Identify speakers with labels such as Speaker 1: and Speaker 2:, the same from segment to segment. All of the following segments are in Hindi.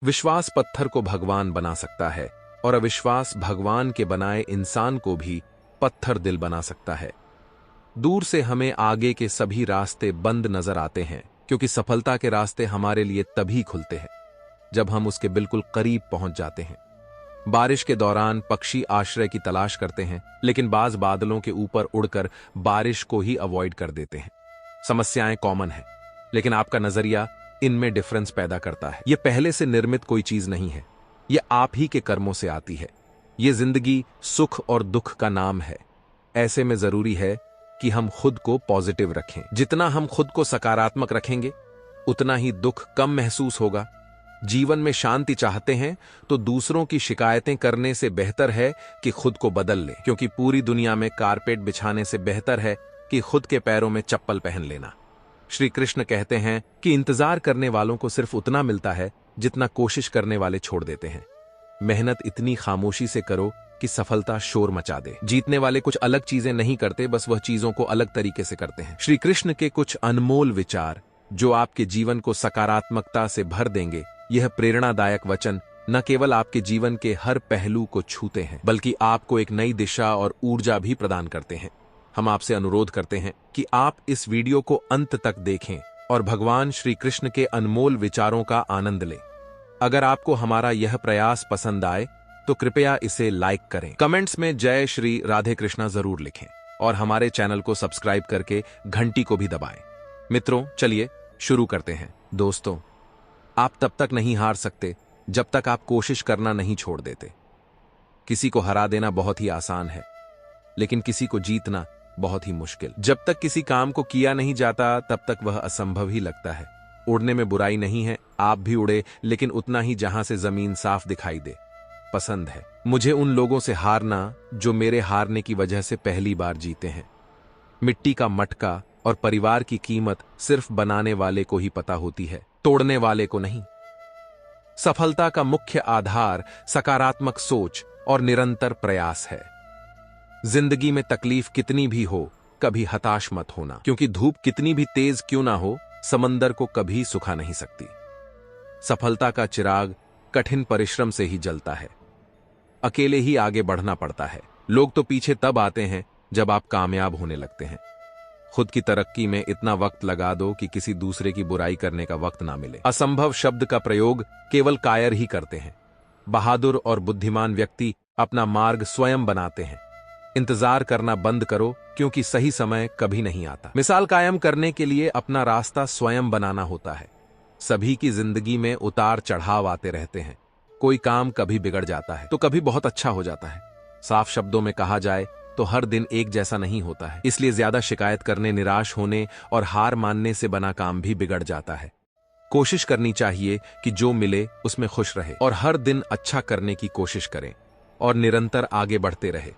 Speaker 1: विश्वास पत्थर को भगवान बना सकता है और अविश्वास भगवान के बनाए इंसान को भी पत्थर दिल बना सकता है। दूर से हमें आगे के सभी रास्ते बंद नजर आते हैं, क्योंकि सफलता के रास्ते हमारे लिए तभी खुलते हैं जब हम उसके बिल्कुल करीब पहुंच जाते हैं। बारिश के दौरान पक्षी आश्रय की तलाश करते हैं, लेकिन बाज बादलों के ऊपर उड़कर बारिश को ही अवॉइड कर देते हैं। समस्याएं कॉमन हैं, लेकिन आपका नजरिया इनमें डिफरेंस पैदा करता है। यह पहले से निर्मित कोई चीज नहीं है, यह आप ही के कर्मों से आती है। यह जिंदगी सुख और दुख का नाम है। ऐसे में जरूरी है कि हम खुद को पॉजिटिव रखें। जितना हम खुद को सकारात्मक रखेंगे, उतना ही दुख कम महसूस होगा। जीवन में शांति चाहते हैं तो दूसरों की शिकायतें करने से बेहतर है कि खुद को बदल लें, क्योंकि पूरी दुनिया में कारपेट बिछाने से बेहतर है कि खुद के पैरों में चप्पल पहन लेना। श्री कृष्ण कहते हैं कि इंतजार करने वालों को सिर्फ उतना मिलता है जितना कोशिश करने वाले छोड़ देते हैं। मेहनत इतनी खामोशी से करो कि सफलता शोर मचा दे। जीतने वाले कुछ अलग चीजें नहीं करते, बस वह चीजों को अलग तरीके से करते हैं। श्री कृष्ण के कुछ अनमोल विचार जो आपके जीवन को सकारात्मकता से भर देंगे। यह प्रेरणादायक वचन न केवल आपके जीवन के हर पहलू को छूते हैं, बल्कि आपको एक नई दिशा और ऊर्जा भी प्रदान करते हैं। हम आपसे अनुरोध करते हैं कि आप इस वीडियो को अंत तक देखें और भगवान श्री कृष्ण के अनमोल विचारों का आनंद लें। अगर आपको हमारा यह प्रयास पसंद आए तो कृपया इसे लाइक करें, कमेंट्स में जय श्री राधे कृष्णा जरूर लिखें और हमारे चैनल को सब्सक्राइब करके घंटी को भी दबाएं। मित्रों, चलिए शुरू करते हैं। दोस्तों, आप तब तक नहीं हार सकते जब तक आप कोशिश करना नहीं छोड़ देते। किसी को हरा देना बहुत ही आसान है, लेकिन किसी को जीतना बहुत ही मुश्किल। जब तक किसी काम को किया नहीं जाता, तब तक वह असंभव ही लगता है। उड़ने में बुराई नहीं है, आप भी उड़े, लेकिन उतना ही जहां से जमीन साफ दिखाई दे। पसंद है मुझे उन लोगों से हारना जो मेरे हारने की वजह से पहली बार जीते हैं। मिट्टी का मटका और परिवार की कीमत सिर्फ बनाने वाले को ही पता होती है, तोड़ने वाले को नहीं। सफलता का मुख्य आधार सकारात्मक सोच और निरंतर प्रयास है। जिंदगी में तकलीफ कितनी भी हो, कभी हताश मत होना, क्योंकि धूप कितनी भी तेज क्यों ना हो, समंदर को कभी सुखा नहीं सकती। सफलता का चिराग कठिन परिश्रम से ही जलता है। अकेले ही आगे बढ़ना पड़ता है। लोग तो पीछे तब आते हैं जब आप कामयाब होने लगते हैं। खुद की तरक्की में इतना वक्त लगा दो कि किसी दूसरे की बुराई करने का वक्त ना मिले। असंभव शब्द का प्रयोग केवल कायर ही करते हैं। बहादुर और बुद्धिमान व्यक्ति अपना मार्ग स्वयं बनाते हैं। इंतजार करना बंद करो, क्योंकि सही समय कभी नहीं आता। मिसाल कायम करने के लिए अपना रास्ता स्वयं बनाना होता है। सभी की जिंदगी में उतार चढ़ाव आते रहते हैं। कोई काम कभी बिगड़ जाता है तो कभी बहुत अच्छा हो जाता है। साफ शब्दों में कहा जाए तो हर दिन एक जैसा नहीं होता है। इसलिए ज्यादा शिकायत करने, निराश होने और हार मानने से बना काम भी बिगड़ जाता है। कोशिश करनी चाहिए कि जो मिले उसमें खुश रहे और हर दिन अच्छा करने की कोशिश करें और निरंतर आगे बढ़ते रहे।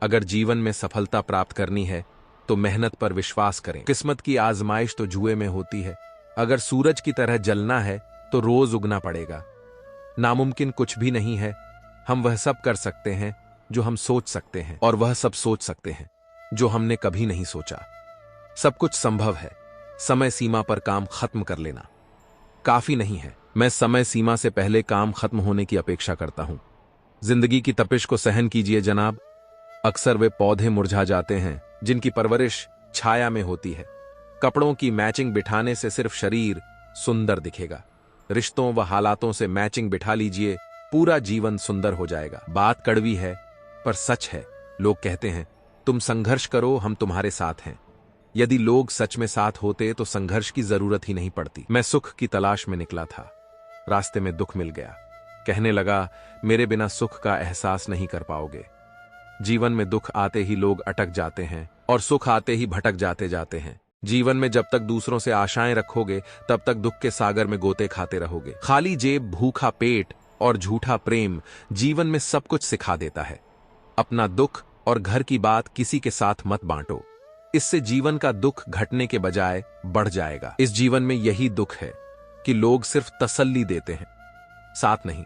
Speaker 1: अगर जीवन में सफलता प्राप्त करनी है तो मेहनत पर विश्वास करें। किस्मत की आजमाइश तो जुए में होती है। अगर सूरज की तरह जलना है तो रोज उगना पड़ेगा। नामुमकिन कुछ भी नहीं है। हम वह सब कर सकते हैं जो हम सोच सकते हैं, और वह सब सोच सकते हैं जो हमने कभी नहीं सोचा। सब कुछ संभव है। समय सीमा पर काम खत्म कर लेना काफी नहीं है। मैं समय सीमा से पहले काम खत्म होने की अपेक्षा करता हूं। जिंदगी की तपिश को सहन कीजिए जनाब। अक्सर वे पौधे मुरझा जाते हैं जिनकी परवरिश छाया में होती है। कपड़ों की मैचिंग बिठाने से सिर्फ शरीर सुंदर दिखेगा। रिश्तों व हालातों से मैचिंग बिठा लीजिए, पूरा जीवन सुंदर हो जाएगा। बात कड़वी है पर सच है। लोग कहते हैं तुम संघर्ष करो, हम तुम्हारे साथ हैं। यदि लोग सच में साथ होते तो संघर्ष की जरूरत ही नहीं पड़ती। मैं सुख की तलाश में निकला था, रास्ते में दुख मिल गया। कहने लगा मेरे बिना सुख का एहसास नहीं कर पाओगे। जीवन में दुख आते ही लोग अटक जाते हैं और सुख आते ही भटक जाते हैं। जीवन में जब तक दूसरों से आशाएं रखोगे, तब तक दुख के सागर में गोते खाते रहोगे। खाली जेब, भूखा पेट और झूठा प्रेम जीवन में सब कुछ सिखा देता है। अपना दुख और घर की बात किसी के साथ मत बांटो। इससे जीवन का दुख घटने के बजाय बढ़ जाएगा। इस जीवन में यही दुख है कि लोग सिर्फ तसल्ली देते हैं, साथ नहीं।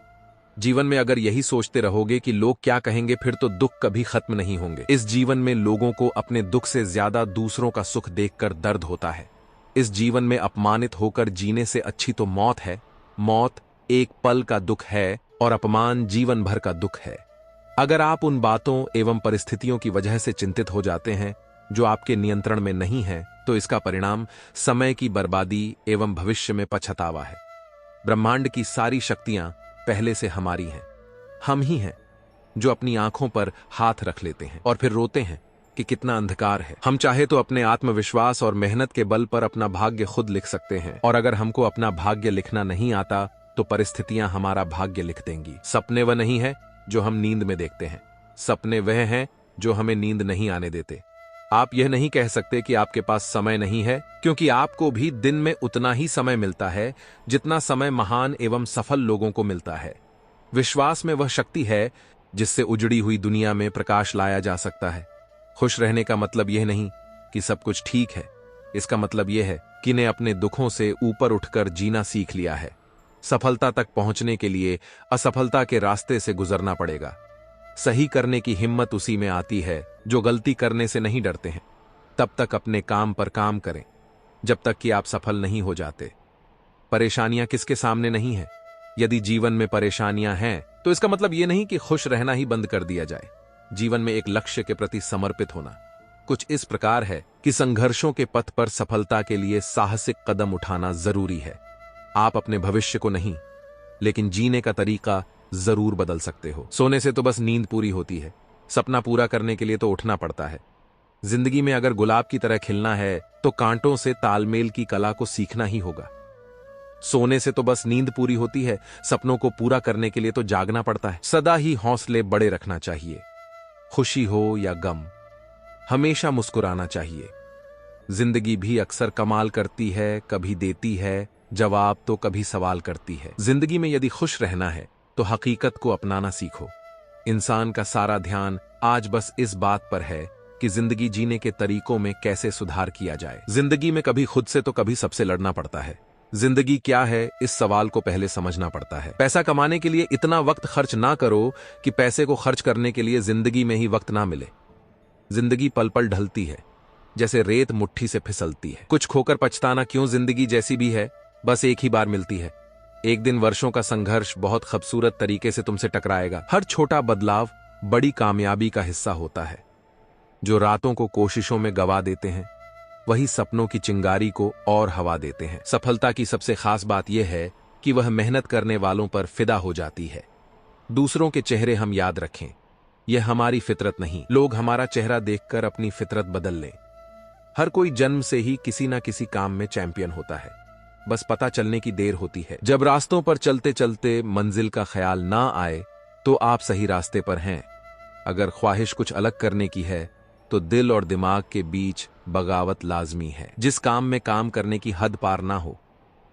Speaker 1: जीवन में अगर यही सोचते रहोगे कि लोग क्या कहेंगे, फिर तो दुख कभी खत्म नहीं होंगे। इस जीवन में लोगों को अपने दुख से ज्यादा दूसरों का सुख देखकर दर्द होता है। इस जीवन में अपमानित होकर जीने से अच्छी तो मौत है। मौत एक पल का दुख है और अपमान जीवन भर का दुख है। अगर आप उन बातों एवं परिस्थितियों की वजह से चिंतित हो जाते हैं जो आपके नियंत्रण में नहीं है, तो इसका परिणाम समय की बर्बादी एवं भविष्य में पछतावा है। ब्रह्मांड की सारी शक्तियां पहले से हमारी हैं। हम ही हैं जो अपनी आंखों पर हाथ रख लेते हैं और फिर रोते हैं कि कितना अंधकार है। हम चाहे तो अपने आत्मविश्वास और मेहनत के बल पर अपना भाग्य खुद लिख सकते हैं, और अगर हमको अपना भाग्य लिखना नहीं आता तो परिस्थितियां हमारा भाग्य लिख देंगी। सपने वह नहीं है जो हम नींद में देखते हैं, सपने वह हैं जो हमें नींद नहीं आने देते। आप यह नहीं कह सकते कि आपके पास समय नहीं है, क्योंकि आपको भी दिन में उतना ही समय मिलता है जितना समय महान एवं सफल लोगों को मिलता है। विश्वास में वह शक्ति है जिससे उजड़ी हुई दुनिया में प्रकाश लाया जा सकता है। खुश रहने का मतलब यह नहीं कि सब कुछ ठीक है, इसका मतलब यह है कि ने अपने दुखों से ऊपर उठकर जीना सीख लिया है। सफलता तक पहुंचने के लिए असफलता के रास्ते से गुजरना पड़ेगा। सही करने की हिम्मत उसी में आती है जो गलती करने से नहीं डरते हैं। तब तक अपने काम पर काम करें जब तक कि आप सफल नहीं हो जाते। परेशानियां किसके सामने नहीं है। यदि जीवन में परेशानियां हैं तो इसका मतलब यह नहीं कि खुश रहना ही बंद कर दिया जाए। जीवन में एक लक्ष्य के प्रति समर्पित होना कुछ इस प्रकार है कि संघर्षों के पथ पर सफलता के लिए साहसिक कदम उठाना जरूरी है। आप अपने भविष्य को नहीं, लेकिन जीने का तरीका जरूर बदल सकते हो। सोने से तो बस नींद पूरी होती है, सपना पूरा करने के लिए तो उठना पड़ता है। जिंदगी में अगर गुलाब की तरह खिलना है तो कांटों से तालमेल की कला को सीखना ही होगा। सोने से तो बस नींद पूरी होती है, सपनों को पूरा करने के लिए तो जागना पड़ता है। सदा ही हौसले बड़े रखना चाहिए। खुशी हो या गम, हमेशा मुस्कुराना चाहिए। जिंदगी भी अक्सर कमाल करती है, कभी देती है जवाब तो कभी सवाल करती है। जिंदगी में यदि खुश रहना है तो हकीकत को अपनाना सीखो। इंसान का सारा ध्यान आज बस इस बात पर है कि जिंदगी जीने के तरीकों में कैसे सुधार किया जाए। जिंदगी में कभी खुद से तो कभी सबसे लड़ना पड़ता है। जिंदगी क्या है, इस सवाल को पहले समझना पड़ता है। पैसा कमाने के लिए इतना वक्त खर्च ना करो कि पैसे को खर्च करने के लिए जिंदगी में ही वक्त ना मिले। जिंदगी पल पल ढलती है, जैसे रेत मुट्ठी से फिसलती है। कुछ खोकर पछताना क्यों, जिंदगी जैसी भी है बस एक ही बार मिलती है। एक दिन वर्षों का संघर्ष बहुत खूबसूरत तरीके से तुमसे टकराएगा। हर छोटा बदलाव बड़ी कामयाबी का हिस्सा होता है। जो रातों को कोशिशों में गवा देते हैं वही सपनों की चिंगारी को और हवा देते हैं। सफलता की सबसे खास बात यह है कि वह मेहनत करने वालों पर फिदा हो जाती है। दूसरों के चेहरे हम याद रखें, यह हमारी फितरत नहीं। लोग हमारा चेहरा देखकर अपनी फितरत बदल लें। हर कोई जन्म से ही किसी ना किसी काम में चैंपियन होता है, बस पता चलने की देर होती है। जब रास्तों पर चलते चलते मंजिल का ख्याल ना आए तो आप सही रास्ते पर हैं। अगर ख्वाहिश कुछ अलग करने की है तो दिल और दिमाग के बीच बगावत लाजमी है। जिस काम में काम करने की हद पार ना हो,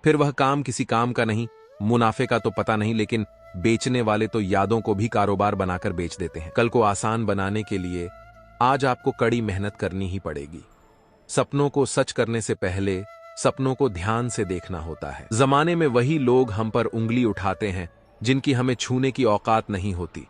Speaker 1: फिर वह काम किसी काम का नहीं। मुनाफे का तो पता नहीं, लेकिन बेचने वाले तो यादों को भी कारोबार बनाकर बेच देते हैं। कल को आसान बनाने के लिए आज आपको कड़ी मेहनत करनी ही पड़ेगी। सपनों को सच करने से पहले सपनों को ध्यान से देखना होता है। जमाने में वही लोग हम पर उंगली उठाते हैं जिनकी हमें छूने की औकात नहीं होती।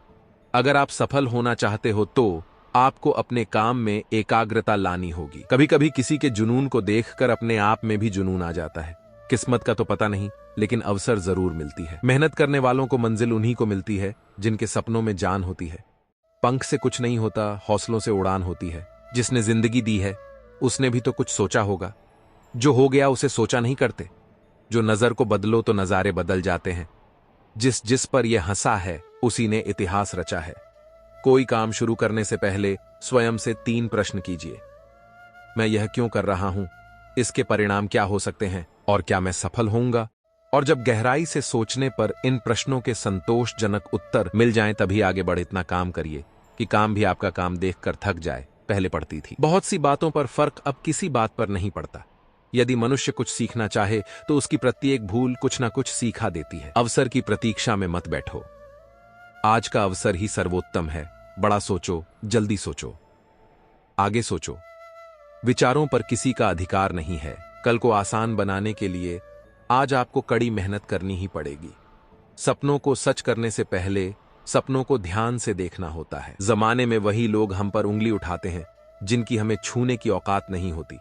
Speaker 1: अगर आप सफल होना चाहते हो तो आपको अपने काम में एकाग्रता लानी होगी। कभी कभी किसी के जुनून को देखकर अपने आप में भी जुनून आ जाता है। किस्मत का तो पता नहीं, लेकिन अवसर जरूर मिलती है। मेहनत करने वालों को मंजिल उन्हीं को मिलती है जिनके सपनों में जान होती है। पंख से कुछ नहीं होता, हौसलों से उड़ान होती है। जिसने जिंदगी दी है उसने भी तो कुछ सोचा होगा। जो हो गया उसे सोचा नहीं करते। जो नजर को बदलो तो नजारे बदल जाते हैं। जिस पर यह हंसा है उसी ने इतिहास रचा है। कोई काम शुरू करने से पहले स्वयं से 3 प्रश्न कीजिए। मैं यह क्यों कर रहा हूं? इसके परिणाम क्या हो सकते हैं? और क्या मैं सफल होऊंगा? और जब गहराई से सोचने पर इन प्रश्नों के संतोषजनक उत्तर मिल जाएं तभी आगे बढ़। इतना काम करिए कि काम भी आपका काम देखकर थक जाए। पहले पड़ती थी। बहुत सी बातों पर फर्क अब किसी बात पर नहीं पड़ता। यदि मनुष्य कुछ सीखना चाहे तो उसकी प्रत्येक भूल कुछ ना कुछ सीखा देती है। अवसर की प्रतीक्षा में मत बैठो। आज का अवसर ही सर्वोत्तम है। बड़ा सोचो, जल्दी सोचो, आगे सोचो। विचारों पर किसी का अधिकार नहीं है। कल को आसान बनाने के लिए आज आपको कड़ी मेहनत करनी ही पड़ेगी। सपनों को सच करने से पहले सपनों को ध्यान से देखना होता है। जमाने में वही लोग हम पर उंगली उठाते हैं जिनकी हमें छूने की औकात नहीं होती।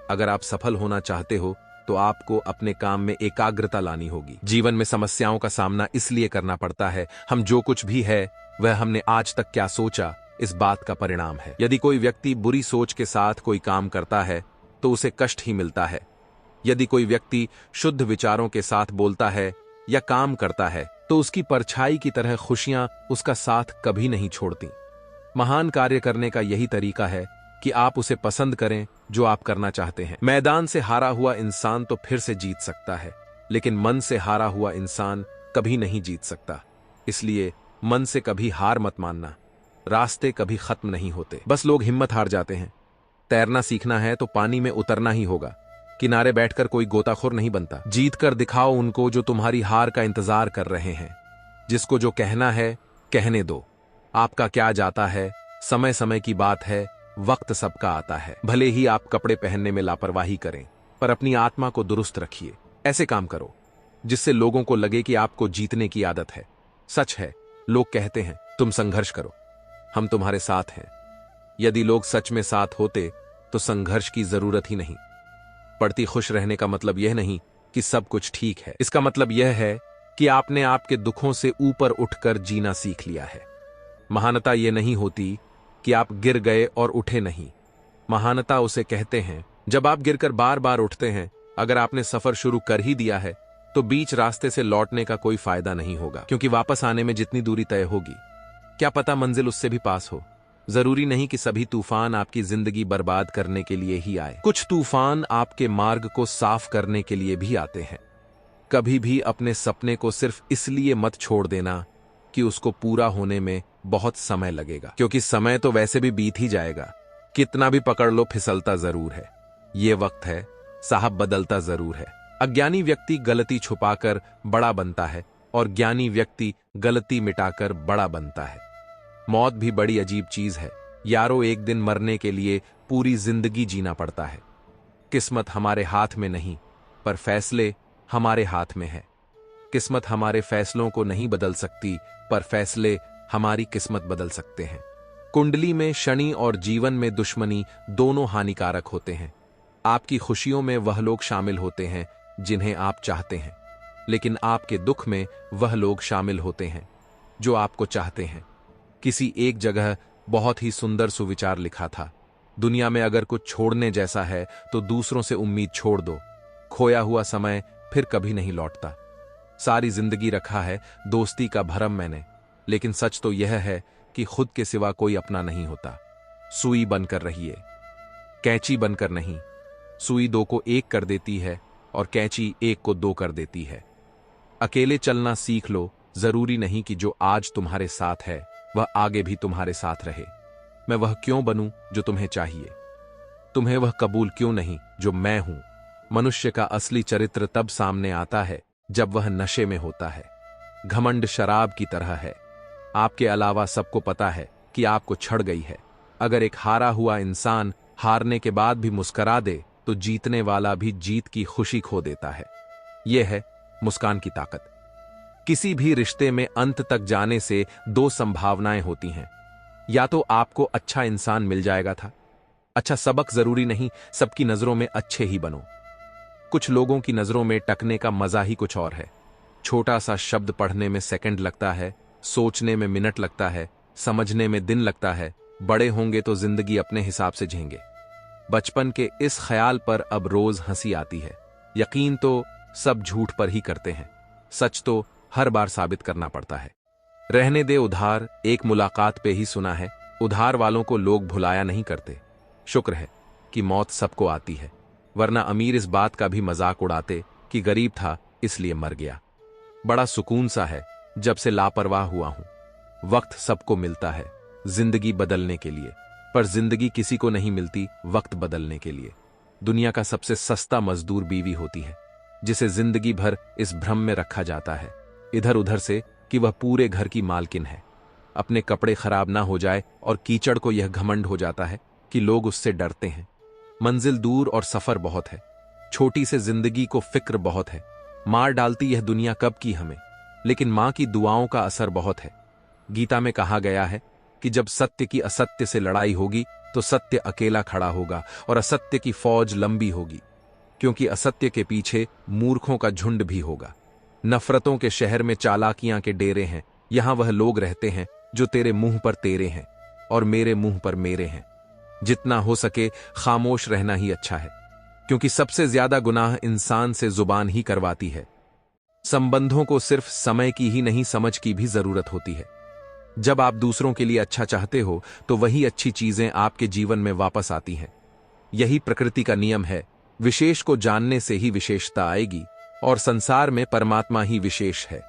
Speaker 1: अगर आप सफल होना चाहते हो तो आपको अपने काम में एकाग्रता लानी होगी। जीवन में समस्याओं का सामना इसलिए करना पड़ता है, हम जो कुछ भी है वह हमने आज तक क्या सोचा इस बात का परिणाम है। यदि कोई व्यक्ति बुरी सोच के साथ कोई काम करता है तो उसे कष्ट ही मिलता है। यदि कोई व्यक्ति शुद्ध विचारों के साथ बोलता है या काम करता है तो उसकी परछाई की तरह खुशियां उसका साथ कभी नहीं छोड़ती। महान कार्य करने का यही तरीका है कि आप उसे पसंद करें जो आप करना चाहते हैं। मैदान से हारा हुआ इंसान तो फिर से जीत सकता है, लेकिन मन से हारा हुआ इंसान कभी नहीं जीत सकता। इसलिए मन से कभी हार मत मानना। रास्ते कभी खत्म नहीं होते, बस लोग हिम्मत हार जाते हैं। तैरना सीखना है तो पानी में उतरना ही होगा। किनारे बैठकर कोई गोताखोर नहीं बनता। जीत कर दिखाओ उनको जो तुम्हारी हार का इंतजार कर रहे हैं। जिसको जो कहना है कहने दो। आपका क्या जाता है, समय समय की बात है, वक्त सबका आता है। भले ही आप कपड़े पहनने में लापरवाही करें, पर अपनी आत्मा को दुरुस्त रखिए। ऐसे काम करो जिससे लोगों को लगे कि आपको जीतने की आदत है। सच है, लोग कहते हैं तुम संघर्ष करो, हम तुम्हारे साथ हैं। यदि लोग सच में साथ होते तो संघर्ष की जरूरत ही नहीं पड़ती। खुश रहने का मतलब यह नहीं कि सब कुछ ठीक है। इसका मतलब यह है कि आपने आपके दुखों से ऊपर उठकर जीना सीख लिया है। महानता यह नहीं होती कि आप गिर गए और उठे नहीं। महानता उसे कहते हैं जब आप गिरकर बार बार उठते हैं। अगर आपने सफर शुरू कर ही दिया है तो बीच रास्ते से लौटने का कोई फायदा नहीं होगा, क्योंकि वापस आने में जितनी दूरी तय होगी, क्या पता मंजिल उससे भी पास हो। जरूरी नहीं कि सभी तूफान आपकी जिंदगी बर्बाद करने के लिए ही आए। कुछ तूफान आपके मार्ग को साफ करने के लिए भी आते हैं। कभी भी अपने सपने को सिर्फ इसलिए मत छोड़ देना कि उसको पूरा होने में बहुत समय लगेगा, क्योंकि समय तो वैसे भी बीत ही जाएगा। कितना भी पकड़ लो फिसलता जरूर है। ये वक्त है साहब, बदलता जरूर है। अज्ञानी व्यक्ति गलती छुपाकर बड़ा बनता है और ज्ञानी व्यक्ति गलती मिटाकर बड़ा बनता है। मौत भी बड़ी अजीब चीज है यारो। एक दिन मरने के लिए पूरी जिंदगी जीना पड़ता है। किस्मत हमारे हाथ में नहीं, पर फैसले हमारे हाथ में है। किस्मत हमारे फैसलों को नहीं बदल सकती, पर फैसले हमारी किस्मत बदल सकते हैं। कुंडली में शनि और जीवन में दुश्मनी दोनों हानिकारक होते हैं। आपकी खुशियों में वह लोग शामिल होते हैं जिन्हें आप चाहते हैं, लेकिन आपके दुख में वह लोग शामिल होते हैं जो आपको चाहते हैं। किसी एक जगह बहुत ही सुंदर सुविचार लिखा था, दुनिया में अगर कुछ छोड़ने जैसा है तो दूसरों से उम्मीद छोड़ दो। खोया हुआ समय फिर कभी नहीं लौटता। सारी जिंदगी रखा है दोस्ती का भरम मैंने, लेकिन सच तो यह है कि खुद के सिवा कोई अपना नहीं होता। सुई बनकर रहिए, कैंची बनकर नहीं। सुई दो को एक कर देती है और कैंची एक को दो कर देती है। अकेले चलना सीख लो। जरूरी नहीं कि जो आज तुम्हारे साथ है वह आगे भी तुम्हारे साथ रहे। मैं वह क्यों बनूं जो तुम्हें चाहिए? तुम्हें वह कबूल क्यों नहीं जो मैं हूं? मनुष्य का असली चरित्र तब सामने आता है जब वह नशे में होता है। घमंड शराब की तरह है। आपके अलावा सबको पता है कि आपको छड़ गई है। अगर एक हारा हुआ इंसान हारने के बाद भी मुस्करा दे तो जीतने वाला भी जीत की खुशी खो देता है। यह है मुस्कान की ताकत। किसी भी रिश्ते में अंत तक जाने से दो संभावनाएं होती हैं। या तो आपको अच्छा इंसान मिल जाएगा था। अच्छा सबक जरूरी नहीं, सबकी नजरों में अच्छे ही बनो। कुछ लोगों की नजरों में टकने का मजा ही कुछ और है। छोटा सा शब्द पढ़ने में सेकंड लगता है, सोचने में मिनट लगता है, समझने में दिन लगता है। बड़े होंगे तो जिंदगी अपने हिसाब से जिएंगे। बचपन के इस ख्याल पर अब रोज हंसी आती है। यकीन तो सब झूठ पर ही करते हैं, सच तो हर बार साबित करना पड़ता है। रहने दे उधार, एक मुलाकात पे ही सुना है, उधार वालों को लोग भुलाया नहीं करते। शुक्र है कि मौत सबको आती है, वरना अमीर इस बात का भी मजाक उड़ाते कि गरीब था इसलिए मर गया। बड़ा सुकून सा है जब से लापरवाह हुआ हूं। वक्त सबको मिलता है जिंदगी बदलने के लिए, पर जिंदगी किसी को नहीं मिलती वक्त बदलने के लिए। दुनिया का सबसे सस्ता मजदूर बीवी होती है, जिसे जिंदगी भर इस भ्रम में रखा जाता है इधर उधर से कि वह पूरे घर की मालकिन है। अपने कपड़े खराब ना हो जाए और कीचड़ को यह घमंड हो जाता है कि लोग उससे डरते हैं। मंजिल दूर और सफर बहुत है, छोटी से जिंदगी को फिक्र बहुत है। मार डालती यह दुनिया कब की हमें, लेकिन मां की दुआओं का असर बहुत है। गीता में कहा गया है कि जब सत्य की असत्य से लड़ाई होगी तो सत्य अकेला खड़ा होगा और असत्य की फौज लंबी होगी। क्योंकि असत्य के पीछे मूर्खों का झुंड भी होगा। नफरतों के शहर में चालाकियां के डेरे हैं, यहां वह लोग रहते हैं जो तेरे मुंह पर तेरे हैं और मेरे मुंह पर मेरे हैं। जितना हो सके खामोश रहना ही अच्छा है, क्योंकि सबसे ज्यादा गुनाह इंसान से जुबान ही करवाती है। संबंधों को सिर्फ समय की ही नहीं, समझ की भी जरूरत होती है। जब आप दूसरों के लिए अच्छा चाहते हो तो वही अच्छी चीजें आपके जीवन में वापस आती हैं। यही प्रकृति का नियम है, विशेष को जानने से ही विशेषता आएगी, और संसार में परमात्मा ही विशेष है।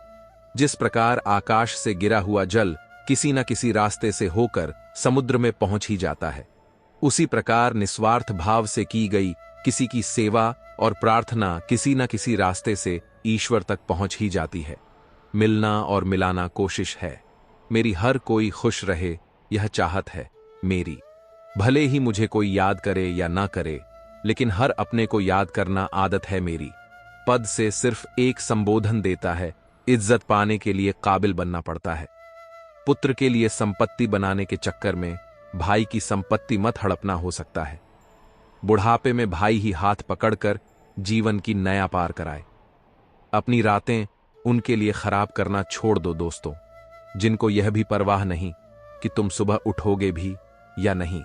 Speaker 1: जिस प्रकार आकाश से गिरा हुआ जल किसी न किसी रास्ते से होकर समुद्र में पहुंच ही जाता है, उसी प्रकार निस्वार्थ भाव से की गई किसी की सेवा और प्रार्थना किसी न किसी रास्ते से ईश्वर तक पहुंच ही जाती है। मिलना और मिलाना कोशिश है। मेरी हर कोई खुश रहे, यह चाहत है मेरी। भले ही मुझे कोई याद करे या ना करे, लेकिन हर अपने को याद करना आदत है मेरी। पद से सिर्फ एक संबोधन देता है, इज्जत पाने के लिए काबिल बनना पड़ता है। पुत्र के लिए संपत्ति बनाने के चक्कर में भाई की संपत्ति मत हड़पना हो सकता है। बुढ़ापे में भाई ही हाथ पकड़कर जीवन की नया पार कराए। अपनी रातें उनके लिए खराब करना छोड़ दो दोस्तों, जिनको यह भी परवाह नहीं कि तुम सुबह उठोगे भी या नहीं।